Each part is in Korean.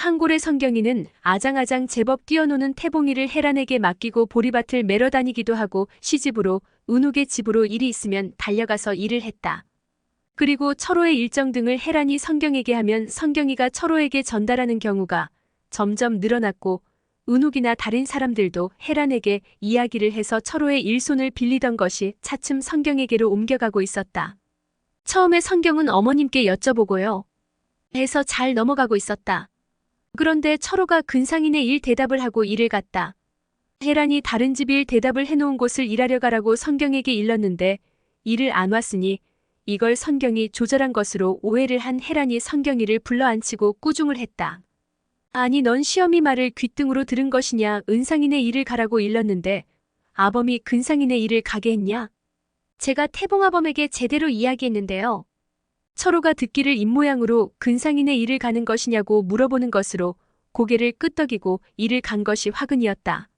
황골의 성경이는 아장아장 제법 뛰어노는 태봉이를 헤란에게 맡기고 보리밭을 매러 다니기도 하고 시집으로 은욱의 집으로 일이 있으면 달려가서 일을 했다. 그리고 철호의 일정 등을 헤란이 성경에게 하면 성경이가 철호에게 전달하는 경우가 점점 늘어났고 은욱이나 다른 사람들도 헤란에게 이야기를 해서 철호의 일손을 빌리던 것이 차츰 성경에게로 옮겨가고 있었다. 처음에 성경은 어머님께 여쭤보고요 해서 잘 넘어가고 있었다. 그런데 철호가 근상인의 일 대답을 하고 일을 갔다. 헤란이 다른 집 일 대답을 해놓은 곳을 일하려 가라고 성경에게 일렀는데 일을 안 왔으니 이걸 성경이 조절한 것으로 오해를 한 헤란이 성경이를 불러앉히고 꾸중을 했다. 아니 넌 시어미 말을 귓등으로 들은 것이냐. 은상인의 일을 가라고 일렀는데 아범이 근상인의 일을 가게 했냐. 제가 태봉아범에게 제대로 이야기했는데요. 철호가 듣기를 입모양으로 근상인의 일을 가는 것이냐고 물어보는 것으로 고개를 끄덕이고 일을 간 것이 화근이었다.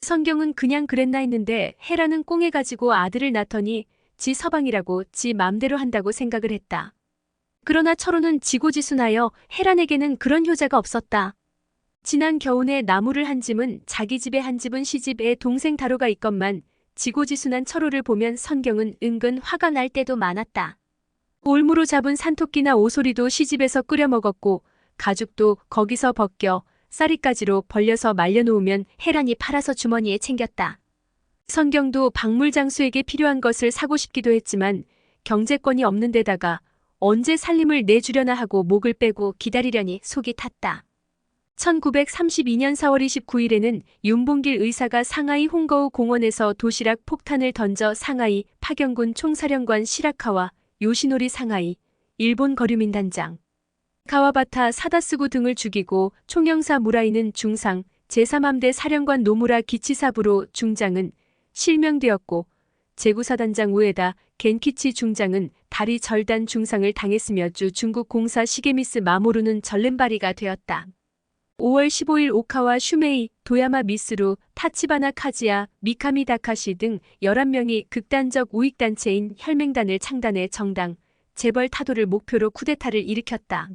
성경은 그냥 그랬나 했는데 헤라는 꽁해가지고 아들을 낳더니 지 서방이라고 지 맘대로 한다고 생각을 했다. 그러나 철호는 지고지순하여 헤란에게는 그런 효자가 없었다. 지난 겨우내 나무를 한 집은 자기 집에 한 집은 시집에 동생 다로가 있건만 지고지순한 철호를 보면 성경은 은근 화가 날 때도 많았다. 올무로 잡은 산토끼나 오소리도 시집에서 끓여 먹었고 가죽도 거기서 벗겨 쌀이까지로 벌려서 말려놓으면 헤란이 팔아서 주머니에 챙겼다. 성경도 박물장수에게 필요한 것을 사고 싶기도 했지만 경제권이 없는 데다가 언제 살림을 내주려나 하고 목을 빼고 기다리려니 속이 탔다. 1932년 4월 29일에는 윤봉길 의사가 상하이 홍거우 공원에서 도시락 폭탄을 던져 상하이 파경군 총사령관 시라카와 요시노리 상하이 일본 거류민단장 가와바타 사다쓰구 등을 죽이고 총영사 무라이는 중상, 제3함대 사령관 노무라 기치사부로 중장은 실명되었고 제구사단장 우에다 겐키치 중장은 다리 절단 중상을 당했으며 중국 공사 시게미스 마모루는 전렘바리가 되었다. 5월 15일 오카와 슈메이, 도야마 미스루, 타치바나 카지야, 미카미 다카시 등 11명이 극단적 우익단체인 혈맹단을 창단해 정당, 재벌 타도를 목표로 쿠데타를 일으켰다.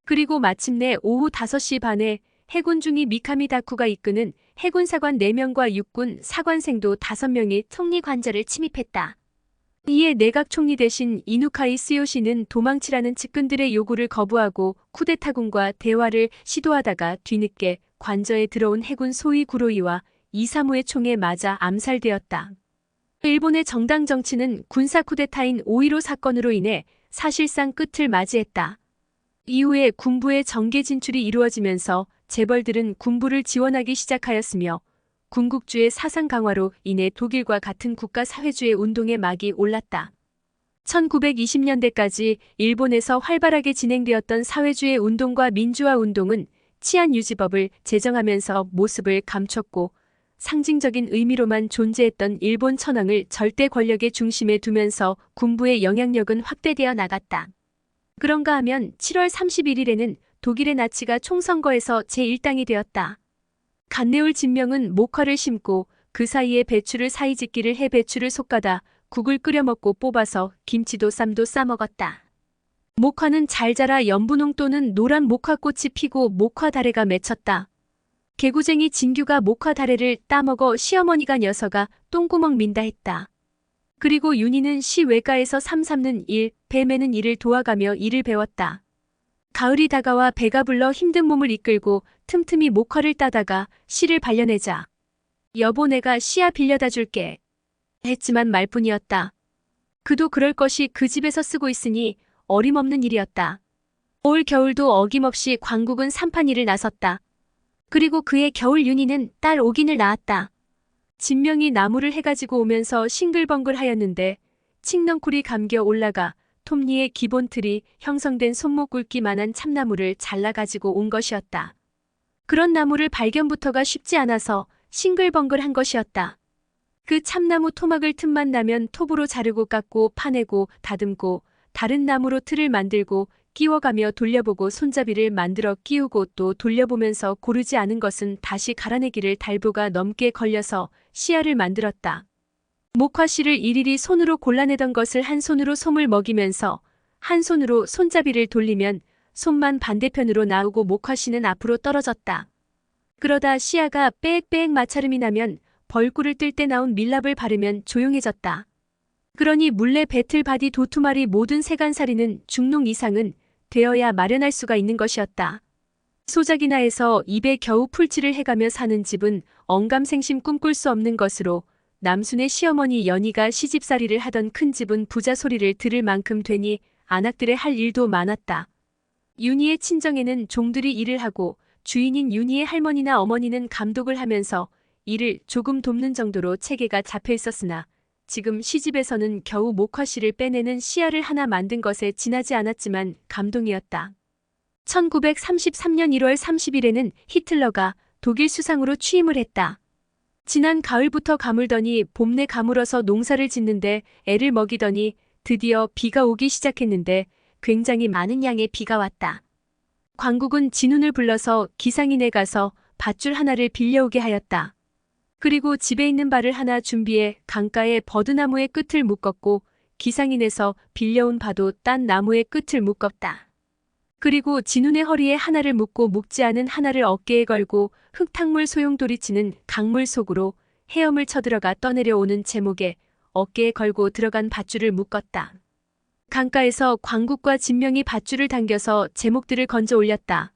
그리고 마침내 오후 5시 반에 해군 중위 미카미 다쿠가 이끄는 해군사관 4명과 육군 사관생도 5명이 총리 관저를 침입했다. 이에 내각 총리 대신 이누카이 스요시는 도망치라는 측근들의 요구를 거부하고 쿠데타군과 대화를 시도하다가 뒤늦게 관저에 들어온 해군 소위 구로이와 이사무의 총에 맞아 암살되었다. 일본의 정당 정치는 군사 쿠데타인 5.15 사건으로 인해 사실상 끝을 맞이했다. 이후에 군부의 정계 진출이 이루어지면서 재벌들은 군부를 지원하기 시작하였으며 군국주의 사상 강화로 인해 독일과 같은 국가 사회주의 운동의 막이 올랐다. 1920년대까지 일본에서 활발하게 진행되었던 사회주의 운동과 민주화 운동은 치안 유지법을 제정하면서 모습을 감췄고 상징적인 의미로만 존재했던 일본 천황을 절대 권력의 중심에 두면서 군부의 영향력은 확대되어 나갔다. 그런가 하면 7월 31일에는 독일의 나치가 총선거에서 제1당이 되었다. 간내울 진명은 목화를 심고 그 사이에 배추를 사이짓기를 해 배추를 솎아다 국을 끓여 먹고 뽑아서 김치도 쌈도 싸먹었다. 목화는 잘 자라 연분홍 또는 노란 목화꽃이 피고 목화다래가 맺혔다. 개구쟁이 진규가 목화다래를 따먹어 시어머니가 녀석아 똥구멍 민다 했다. 그리고 윤희는 시 외가에서 삼 삼는 일, 배 매는 일을 도와가며 일을 배웠다. 가을이 다가와 배가 불러 힘든 몸을 이끌고 틈틈이 목화를 따다가 씨를 발려내자. 여보 내가 씨앗 빌려다 줄게. 했지만 말뿐이었다. 그도 그럴 것이 그 집에서 쓰고 있으니 어림없는 일이었다. 올 겨울도 어김없이 광국은 산판일을 나섰다. 그리고 그의 겨울 윤희는 딸 옥인을 낳았다. 진명이 나무를 해가지고 오면서 싱글벙글 하였는데 칡넝쿨이 감겨 올라가 톱니의 기본 틀이 형성된 손목 굵기만한 참나무를 잘라가지고 온 것이었다. 그런 나무를 발견부터가 쉽지 않아서 싱글벙글한 것이었다. 그 참나무 토막을 틈만 나면 톱으로 자르고 깎고 파내고 다듬고 다른 나무로 틀을 만들고 끼워가며 돌려보고 손잡이를 만들어 끼우고 또 돌려보면서 고르지 않은 것은 다시 갈아내기를 달보가 넘게 걸려서 씨알을 만들었다. 목화씨를 일일이 손으로 골라내던 것을 한 손으로 솜을 먹이면서 한 손으로 손잡이를 돌리면 손만 반대편으로 나오고 목화씨는 앞으로 떨어졌다. 그러다 시야가 빽빽 마찰음이 나면 벌꿀을 뜰 때 나온 밀랍을 바르면 조용해졌다. 그러니 물레 배틀 바디 도투마리 모든 세간살이는 중농 이상은 되어야 마련할 수가 있는 것이었다. 소작이나 해서 입에 겨우 풀칠을 해가며 사는 집은 언감생심 꿈꿀 수 없는 것으로 남순의 시어머니 연희가 시집살이를 하던 큰 집은 부자 소리를 들을 만큼 되니 안악들의 할 일도 많았다. 윤희의 친정에는 종들이 일을 하고 주인인 윤희의 할머니나 어머니는 감독을 하면서 이를 조금 돕는 정도로 체계가 잡혀 있었으나 지금 시집에서는 겨우 목화씨를 빼내는 씨알을 하나 만든 것에 지나지 않았지만 감동이었다. 1933년 1월 30일에는 히틀러가 독일 수상으로 취임을 했다. 지난 가을부터 가물더니 봄내 가물어서 농사를 짓는데 애를 먹이더니 드디어 비가 오기 시작했는데 굉장히 많은 양의 비가 왔다. 광국은 진운을 불러서 기상인에 가서 밧줄 하나를 빌려오게 하였다. 그리고 집에 있는 발을 하나 준비해 강가에 버드나무의 끝을 묶었고 기상인에서 빌려온 바도 딴 나무의 끝을 묶었다. 그리고 진운의 허리에 하나를 묶고 묶지 않은 하나를 어깨에 걸고 흙탕물 소용돌이치는 강물 속으로 헤엄을 쳐들어가 떠내려오는 제목에 어깨에 걸고 들어간 밧줄을 묶었다. 강가에서 광국과 진명이 밧줄을 당겨서 제목들을 건져 올렸다.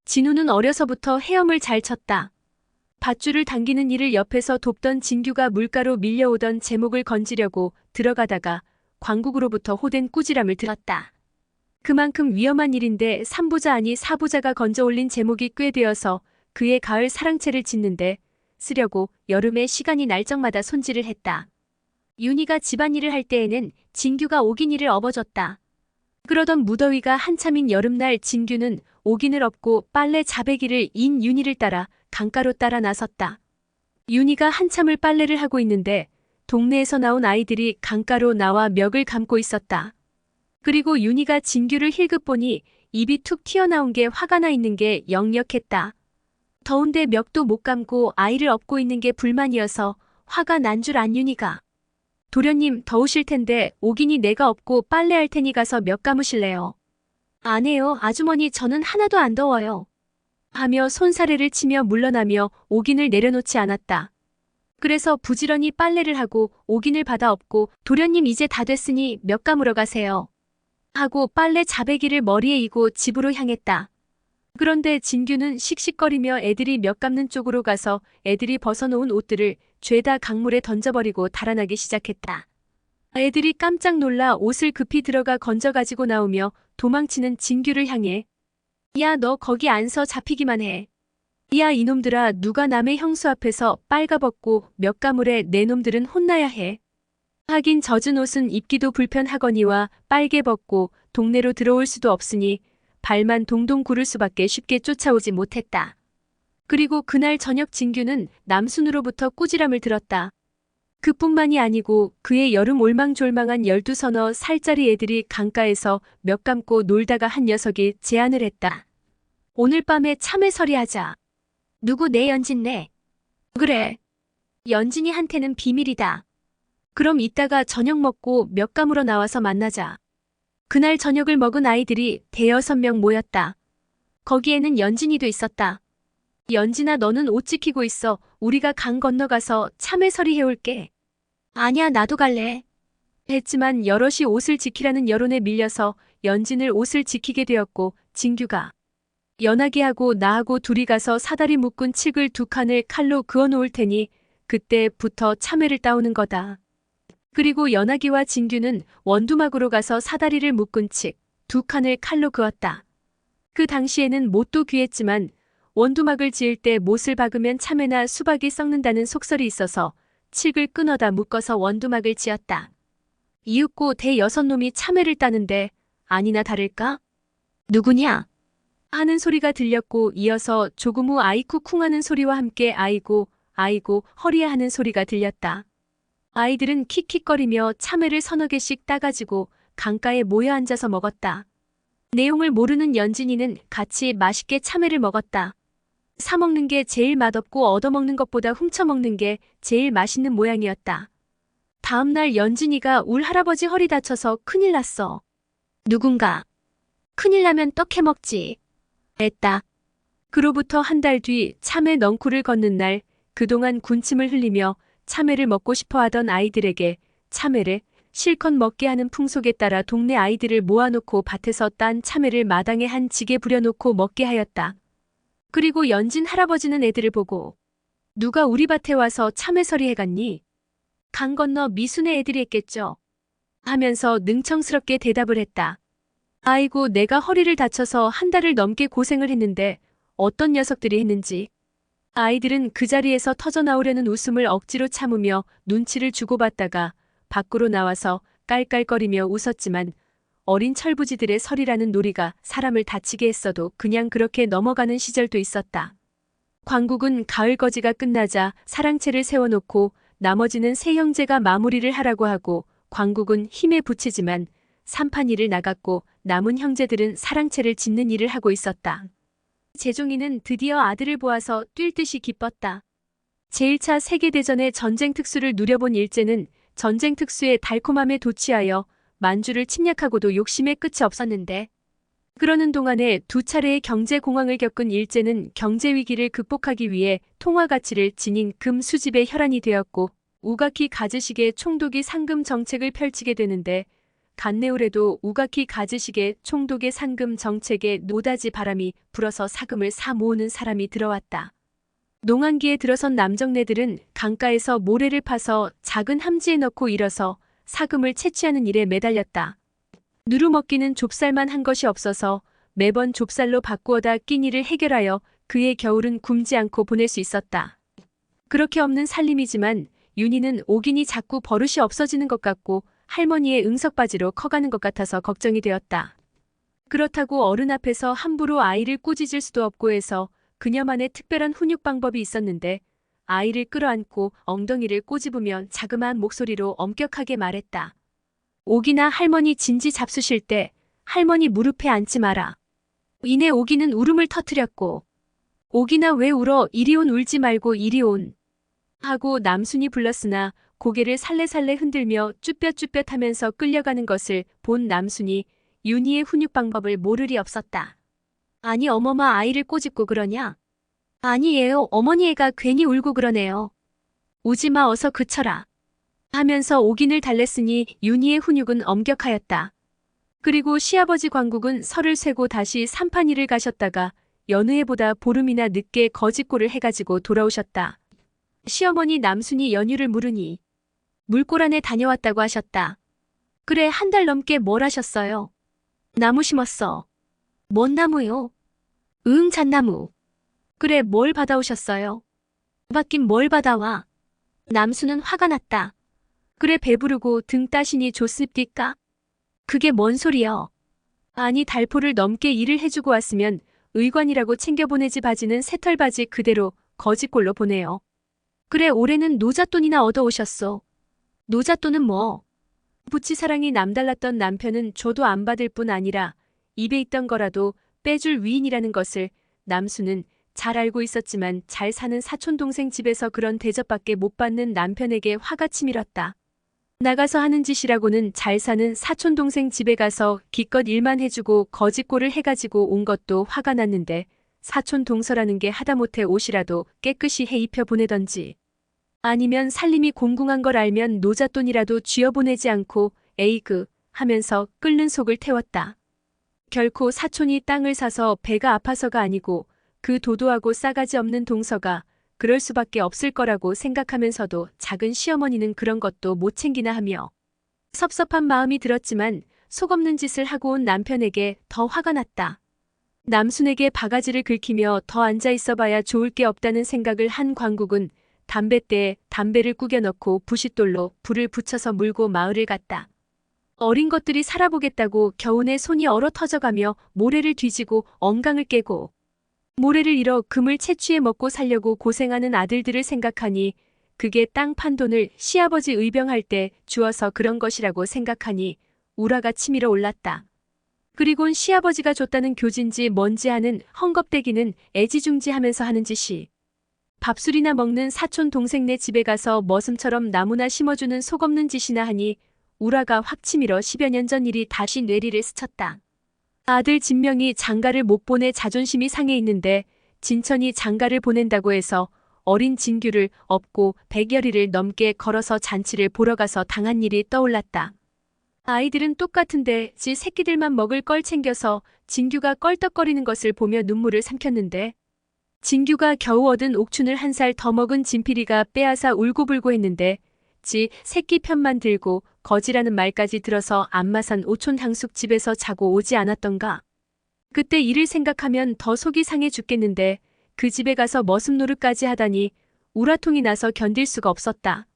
진우는 어려서부터 헤엄을 잘 쳤다. 밧줄을 당기는 일을 옆에서 돕던 진규가 물가로 밀려오던 제목을 건지려고 들어가다가 광국으로부터 호된 꾸지람을 들었다. 그만큼 위험한 일인데 3부자 아니 4부자가 건져 올린 제목이 꽤 되어서 그의 가을 사랑채를 짓는데 쓰려고 여름에 시간이 날 적마다 손질을 했다. 윤희가 집안일을 할 때에는 진규가 오기니를 업어줬다. 그러던 무더위가 한참인 여름날 진규는 오긴을 업고 빨래 자배기를 인 윤희를 따라 강가로 따라 나섰다. 윤희가 한참을 빨래를 하고 있는데 동네에서 나온 아이들이 강가로 나와 멱을 감고 있었다. 그리고 윤희가 진규를 힐끗 보니 입이 툭 튀어나온 게 화가 나 있는 게 역력했다. 더운데 멱도 못 감고 아이를 업고 있는 게 불만이어서 화가 난 줄 안 윤희가. 도련님 더우실 텐데 오기니 내가 업고 빨래할 테니 가서 멱 감으실래요? 안 해요 아주머니 저는 하나도 안 더워요. 하며 손사래를 치며 물러나며 오긴을 내려놓지 않았다. 그래서 부지런히 빨래를 하고 오긴을 받아 업고 도련님 이제 다 됐으니 멱 감으러 가세요. 하고 빨래 자배기를 머리에 이고 집으로 향했다. 그런데 진규는 씩씩거리며 애들이 멱 감는 쪽으로 가서 애들이 벗어놓은 옷들을 죄다 강물에 던져버리고 달아나기 시작했다. 애들이 깜짝 놀라 옷을 급히 들어가 건져가지고 나오며 도망치는 진규를 향해 야 너 거기 안 서 잡히기만 해. 야 이놈들아 누가 남의 형수 앞에서 빨가벗고 멱 감으래 내 놈들은 혼나야 해. 하긴 젖은 옷은 입기도 불편하거니와 빨개 벗고 동네로 들어올 수도 없으니 발만 동동 구를 수밖에 쉽게 쫓아오지 못했다. 그리고 그날 저녁 진규는 남순으로부터 꾸지람을 들었다. 그뿐만이 아니고 그의 여름 올망졸망한 12서너 살짜리 애들이 강가에서 멱 감고 놀다가 한 녀석이 제안을 했다. 오늘 밤에 참외서리 하자. 누구 내 연진네? 그래. 연진이한테는 비밀이다. 그럼 이따가 저녁 먹고 멱 감으러 나와서 만나자. 그날 저녁을 먹은 아이들이 대여섯 명 모였다. 거기에는 연진이도 있었다. 연진아 너는 옷 지키고 있어. 우리가 강 건너가서 참외서리 해올게. 아니야 나도 갈래. 했지만 여럿이 옷을 지키라는 여론에 밀려서 연진을 옷을 지키게 되었고 진규가 연하기하고 나하고 둘이 가서 사다리 묶은 칡을 2칸을 칼로 그어 놓을 테니 그때부터 참외를 따오는 거다. 그리고 연하기와 진규는 원두막으로 가서 사다리를 묶은 칡 2칸을 칼로 그었다. 그 당시에는 못도 귀했지만 원두막을 지을 때 못을 박으면 참외나 수박이 썩는다는 속설이 있어서 칡을 끊어다 묶어서 원두막을 지었다. 이윽고 대여섯 놈이 참외를 따는데 아니나 다를까? 누구냐? 하는 소리가 들렸고 이어서 조금 후 아이쿠 쿵 하는 소리와 함께 아이고 아이고 허리야 하는 소리가 들렸다. 아이들은 킥킥거리며 참외를 서너 개씩 따가지고 강가에 모여 앉아서 먹었다. 내용을 모르는 연진이는 같이 맛있게 참외를 먹었다. 사먹는 게 제일 맛없고 얻어먹는 것보다 훔쳐먹는 게 제일 맛있는 모양이었다. 다음날 연진이가 울 할아버지 허리 다쳐서 큰일 났어. 누군가 큰일 나면 떡 해먹지. 했다. 그로부터 한 달 뒤 참외 넝쿨을 걷는 날, 그동안 군침을 흘리며 참외를 먹고 싶어 하던 아이들에게 참외를 실컷 먹게 하는 풍속에 따라 동네 아이들을 모아놓고 밭에서 딴 참외를 마당에 한 지게 부려놓고 먹게 하였다. 그리고 연진 할아버지는 애들을 보고 누가 우리 밭에 와서 참외서리 해갔니? 강 건너 미순의 애들이 했겠죠. 하면서 능청스럽게 대답을 했다. 아이고, 내가 허리를 다쳐서 한 달을 넘게 고생을 했는데 어떤 녀석들이 했는지. 아이들은 그 자리에서 터져나오려는 웃음을 억지로 참으며 눈치를 주고받다가 밖으로 나와서 깔깔거리며 웃었지만 어린 철부지들의 설이라는 놀이가 사람을 다치게 했어도 그냥 그렇게 넘어가는 시절도 있었다. 광국은 가을 거지가 끝나자 사랑채를 세워놓고 나머지는 세 형제가 마무리를 하라고 하고 광국은 힘에 부치지만 산판 일을 나갔고 남은 형제들은 사랑채를 짓는 일을 하고 있었다. 재종이는 드디어 아들을 보아서 뛸 듯이 기뻤다. 제1차 세계대전의 전쟁 특수를 누려본 일제는 전쟁 특수의 달콤함에 도취하여 만주를 침략하고도 욕심의 끝이 없었는데, 그러는 동안에 두 차례의 경제 공황을 겪은 일제는 경제 위기를 극복하기 위해 통화 가치를 지닌 금 수집의 혈안이 되었고 우가키 가즈식의 총독이 상금 정책을 펼치게 되는데, 간내울에도 우가키 가즈식의 총독의 상금 정책에 노다지 바람이 불어서 사금을 사 모으는 사람이 들어왔다. 농한기에 들어선 남정네들은 강가에서 모래를 파서 작은 함지에 넣고 일어서 사금을 채취하는 일에 매달렸다. 누루먹기는 좁쌀만 한 것이 없어서 매번 좁쌀로 바꾸어다 끼니를 해결하여 그의 겨울은 굶지 않고 보낼 수 있었다. 그렇게 없는 살림이지만 윤희는 옥인이 자꾸 버릇이 없어지는 것 같고 할머니의 응석바지로 커가는 것 같아서 걱정이 되었다. 그렇다고 어른 앞에서 함부로 아이를 꾸짖을 수도 없고 해서 그녀만의 특별한 훈육 방법이 있었는데, 아이를 끌어안고 엉덩이를 꼬집으면 자그마한 목소리로 엄격하게 말했다. 옥이나 할머니 진지 잡수실 때 할머니 무릎에 앉지 마라. 이내 옥이는 울음을 터뜨렸고, 옥이나 왜 울어, 이리 온, 울지 말고 이리 온 하고 남순이 불렀으나 고개를 살레살레 흔들며 쭈뼛쭈뼛 하면서 끌려가는 것을 본 남순이 윤희의 훈육 방법을 모를 리 없었다. 아니 어머마, 아이를 꼬집고 그러냐? 아니에요 어머니, 애가 괜히 울고 그러네요. 오지마, 어서 그쳐라 하면서 옥인을 달랬으니 윤희의 훈육은 엄격하였다. 그리고 시아버지 광국은 설을 쇠고 다시 산판일을 가셨다가 여느 해보다 보름이나 늦게 거짓골을 해가지고 돌아오셨다. 시어머니 남순이 연휴를 물으니 물골 안에 다녀왔다고 하셨다. 그래, 한 달 넘게 뭘 하셨어요? 나무 심었어. 뭔 나무요? 응, 잣나무. 그래, 뭘 받아오셨어요? 받긴 뭘 받아와? 남순은 화가 났다. 그래, 배부르고 등 따시니 줬습니까? 그게 뭔 소리여? 아니, 달포를 넘게 일을 해주고 왔으면 의관이라고 챙겨보내지, 바지는 새털바지 그대로 거짓골로 보내요. 그래, 올해는 노잣돈이나 얻어오셨소. 노잣돈은 뭐? 부치사랑이 남달랐던 남편은 줘도 안 받을 뿐 아니라 입에 있던 거라도 빼줄 위인이라는 것을 남순은 잘 알고 있었지만 잘 사는 사촌동생 집에서 그런 대접밖에 못 받는 남편에게 화가 치밀었다. 나가서 하는 짓이라고는 잘 사는 사촌동생 집에 가서 기껏 일만 해주고 거짓골을 해가지고 온 것도 화가 났는데, 사촌동서라는 게 하다못해 옷이라도 깨끗이 해 입혀 보내던지, 아니면 살림이 공공한 걸 알면 노잣돈이라도 쥐어보내지 않고 에이그 하면서 끓는 속을 태웠다. 결코 사촌이 땅을 사서 배가 아파서가 아니고 그 도도하고 싸가지 없는 동서가 그럴 수밖에 없을 거라고 생각하면서도 작은 시어머니는 그런 것도 못 챙기나 하며 섭섭한 마음이 들었지만 속 없는 짓을 하고 온 남편에게 더 화가 났다. 남순에게 바가지를 긁히며 더 앉아 있어봐야 좋을 게 없다는 생각을 한 광국은 담뱃대에 담배를 구겨 넣고 부싯돌로 불을 붙여서 물고 마을을 갔다. 어린 것들이 살아보겠다고 겨우내 손이 얼어 터져가며 모래를 뒤지고 엉강을 깨고 모래를 잃어 금을 채취해 먹고 살려고 고생하는 아들들을 생각하니 그게 땅 판 돈을 시아버지 의병할 때 주어서 그런 것이라고 생각하니 우라가 치밀어 올랐다. 그리곤 시아버지가 줬다는 교진지 뭔지 하는 헝겊대기는 애지중지하면서 하는 짓이 밥술이나 먹는 사촌 동생네 집에 가서 머슴처럼 나무나 심어주는 속없는 짓이나 하니 우라가 확 치밀어 10여 년 전 일이 다시 뇌리를 스쳤다. 아들 진명이 장가를 못 보내 자존심이 상해 있는데 진천이 장가를 보낸다고 해서 어린 진규를 업고 100여리를 넘게 걸어서 잔치를 보러 가서 당한 일이 떠올랐다. 아이들은 똑같은데 지 새끼들만 먹을 걸 챙겨서 진규가 껄떡거리는 것을 보며 눈물을 삼켰는데 진규가 겨우 얻은 옥춘을 1살 더 먹은 진필이가 빼앗아 울고불고 했는데 지 새끼 편만 들고 거지라는 말까지 들어서 안마산 오촌 향숙 집에서 자고 오지 않았던가. 그때 일을 생각하면 더 속이 상해 죽겠는데 그 집에 가서 머슴 노릇까지 하다니 우라통이 나서 견딜 수가 없었다.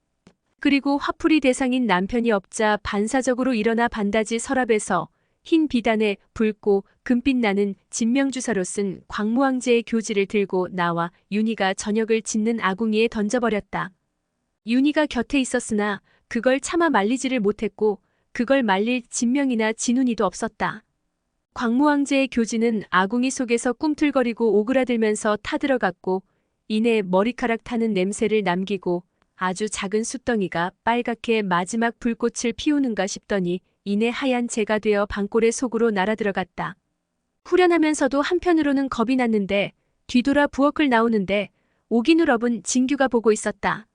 그리고 화풀이 대상인 남편이 없자 반사적으로 일어나 반다지 서랍에서 흰 비단에 붉고 금빛 나는 진명주사로 쓴 광무왕제의 교지를 들고 나와 윤희가 저녁을 짓는 아궁이에 던져버렸다. 윤희가 곁에 있었으나 그걸 차마 말리지를 못했고 그걸 말릴 진명이나 진훈이도 없었다. 광무왕제의 교지는 아궁이 속에서 꿈틀거리고 오그라들면서 타들어갔고 이내 머리카락 타는 냄새를 남기고 아주 작은 숫덩이가 빨갛게 마지막 불꽃을 피우는가 싶더니 이내 하얀 재가 되어 방골의 속으로 날아들어갔다. 후련하면서도 한편으로는 겁이 났는데 뒤돌아 부엌을 나오는데 오기누럽은 진규가 보고 있었다.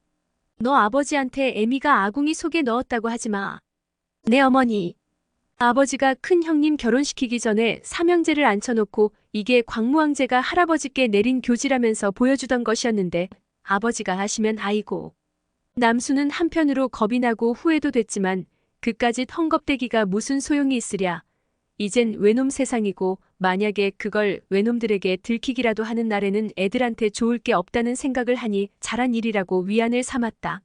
너 아버지한테 애미가 아궁이 속에 넣었다고 하지 마. 네 어머니. 아버지가 큰 형님 결혼시키기 전에 삼형제를 앉혀놓고 이게 광무왕제가 할아버지께 내린 교지라면서 보여주던 것이었는데 아버지가 하시면 아이고. 남수는 한편으로 겁이 나고 후회도 됐지만 그까짓 헝겊대기가 무슨 소용이 있으랴. 이젠 외놈 세상이고 만약에 그걸 외놈들에게 들키기라도 하는 날에는 애들한테 좋을 게 없다는 생각을 하니 잘한 일이라고 위안을 삼았다.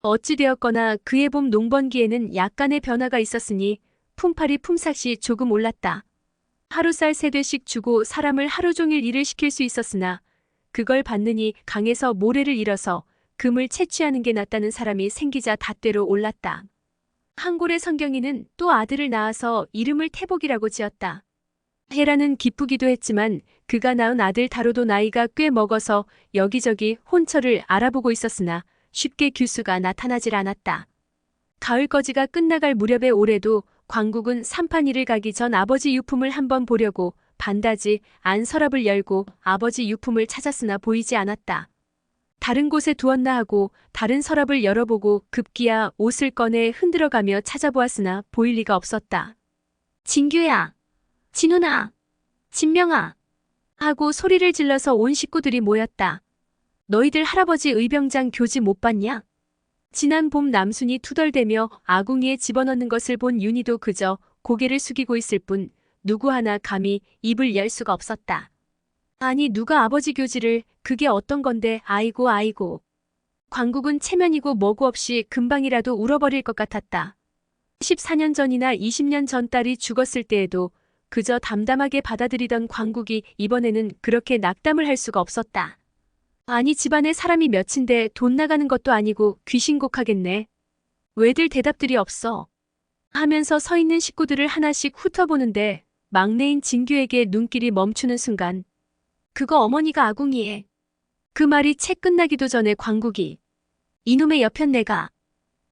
어찌되었거나 그해 봄 농번기에는 약간의 변화가 있었으니 품팔이 품삯이 조금 올랐다. 하루쌀 3대씩 주고 사람을 하루 종일 일을 시킬 수 있었으나 그걸 받느니 강에서 모래를 잃어서 금을 채취하는 게 낫다는 사람이 생기자 닷대로 올랐다. 한골의 성경이는 또 아들을 낳아서 이름을 태복이라고 지었다. 헤라는 기쁘기도 했지만 그가 낳은 아들 다로도 나이가 꽤 먹어서 여기저기 혼처를 알아보고 있었으나 쉽게 규수가 나타나질 않았다. 가을거지가 끝나갈 무렵에 올해도 광국은 산판일을 가기 전 아버지 유품을 한번 보려고 반다지 안 서랍을 열고 아버지 유품을 찾았으나 보이지 않았다. 다른 곳에 두었나 하고 다른 서랍을 열어보고 급기야 옷을 꺼내 흔들어가며 찾아보았으나 보일 리가 없었다. 진규야, 진훈아, 진명아 하고 소리를 질러서 온 식구들이 모였다. 너희들 할아버지 의병장 교지 못 봤냐? 지난 봄 남순이 투덜대며 아궁이에 집어넣는 것을 본 윤희도 그저 고개를 숙이고 있을 뿐 누구 하나 감히 입을 열 수가 없었다. 아니 누가 아버지 교지를 그게 어떤 건데 아이고 아이고. 광국은 체면이고 뭐고 없이 금방이라도 울어버릴 것 같았다. 14년 전이나 20년 전 딸이 죽었을 때에도 그저 담담하게 받아들이던 광국이 이번에는 그렇게 낙담을 할 수가 없었다. 아니 집안에 사람이 몇인데 돈 나가는 것도 아니고 귀신곡하겠네. 왜들 대답들이 없어. 하면서 서 있는 식구들을 하나씩 훑어보는데 막내인 진규에게 눈길이 멈추는 순간 그거 어머니가 아궁이에. 그 말이 채 끝나기도 전에 광국이 이놈의 여편 내가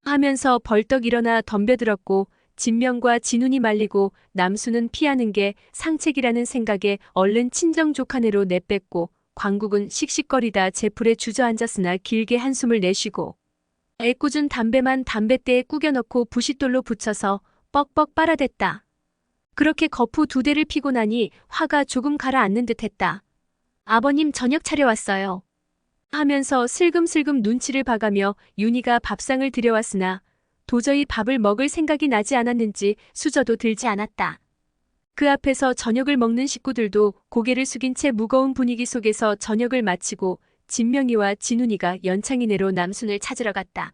하면서 벌떡 일어나 덤벼들었고 진명과 진훈이 말리고 남수는 피하는 게 상책이라는 생각에 얼른 친정 조카네로 내뺐고 광국은 씩씩거리다 제풀에 주저앉았으나 길게 한숨을 내쉬고 애꿎은 담배만 담뱃대에 꾸겨넣고 부싯돌로 붙여서 뻑뻑 빨아댔다. 그렇게 거푸 2대를 피고 나니 화가 조금 가라앉는 듯했다. 아버님 저녁 차려왔어요. 하면서 슬금슬금 눈치를 봐가며 윤희가 밥상을 들여왔으나 도저히 밥을 먹을 생각이 나지 않았는지 수저도 들지 않았다. 그 앞에서 저녁을 먹는 식구들도 고개를 숙인 채 무거운 분위기 속에서 저녁을 마치고 진명이와 진훈이가 연창이네로 남순을 찾으러 갔다.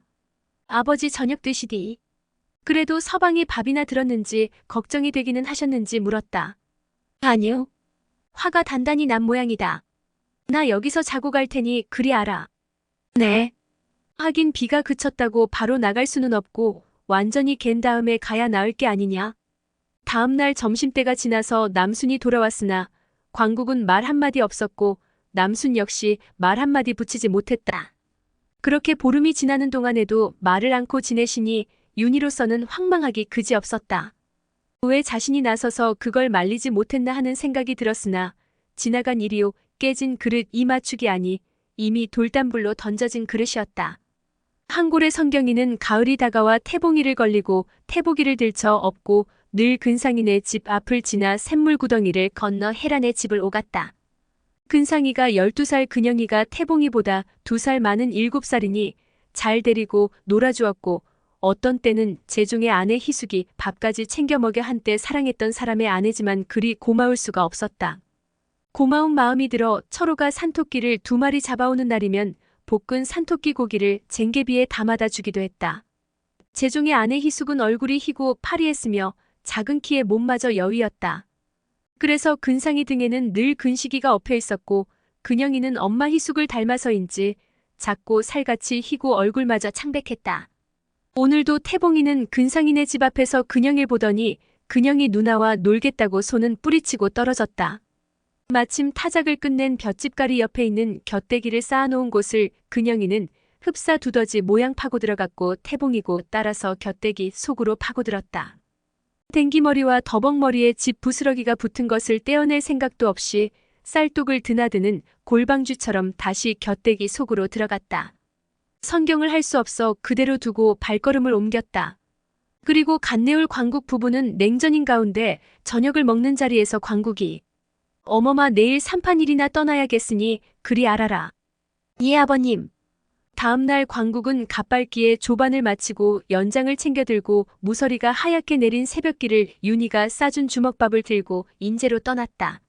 아버지 저녁 드시디. 그래도 서방이 밥이나 들었는지 걱정이 되기는 하셨는지 물었다. 아니요. 화가 단단히 난 모양이다. 나 여기서 자고 갈 테니 그리 알아. 네. 하긴 비가 그쳤다고 바로 나갈 수는 없고 완전히 갠 다음에 가야 나을 게 아니냐. 다음 날 점심때가 지나서 남순이 돌아왔으나 광국은 말 한마디 없었고 남순 역시 말 한마디 붙이지 못했다. 그렇게 보름이 지나는 동안에도 말을 않고 지내시니 윤희로서는 황망하기 그지없었다. 왜 자신이 나서서 그걸 말리지 못했나 하는 생각이 들었으나 지나간 일이요 깨진 그릇 이 맞추기 아니 이미 돌담불로 던져진 그릇이었다. 한골의 성경이는 가을이 다가와 태봉이를 걸리고 태보기를 들쳐 업고 늘 근상이네 집 앞을 지나 샘물구덩이를 건너 헤란의 집을 오갔다. 근상이가 12살 근영이가 태봉이보다 2살 많은 7살이니 잘 데리고 놀아주었고 어떤 때는 재종의 아내 희숙이 밥까지 챙겨 먹여 한때 사랑했던 사람의 아내지만 그리 고마울 수가 없었다. 고마운 마음이 들어 철호가 산토끼를 2마리 잡아오는 날이면 볶은 산토끼 고기를 쟁개비에 담아다 주기도 했다. 재종의 아내 희숙은 얼굴이 희고 파리했으며 작은 키에 몸마저 여위였다. 그래서 근상이 등에는 늘 근시기가 엎여 있었고 근영이는 엄마 희숙을 닮아서인지 작고 살같이 희고 얼굴마저 창백했다. 오늘도 태봉이는 근상이네 집 앞에서 근영이를 보더니 근영이 누나와 놀겠다고 손은 뿌리치고 떨어졌다. 마침 타작을 끝낸 볏짚가리 옆에 있는 곁대기를 쌓아놓은 곳을 근영이는 흡사 두더지 모양 파고 들어갔고 태봉이고 따라서 곁대기 속으로 파고들었다. 댕기머리와 더벅머리에 집 부스러기가 붙은 것을 떼어낼 생각도 없이 쌀독을 드나드는 골방쥐처럼 다시 곁대기 속으로 들어갔다. 성경을 할 수 없어 그대로 두고 발걸음을 옮겼다. 그리고 갓내올 광국 부부는 냉전인 가운데 저녁을 먹는 자리에서 광국이 어머마 내일 3판일이나 떠나야겠으니 그리 알아라. 예 아버님. 다음날 광국은 갑발기에 조반을 마치고 연장을 챙겨 들고 무서리가 하얗게 내린 새벽길을 윤희가 싸준 주먹밥을 들고 인제로 떠났다.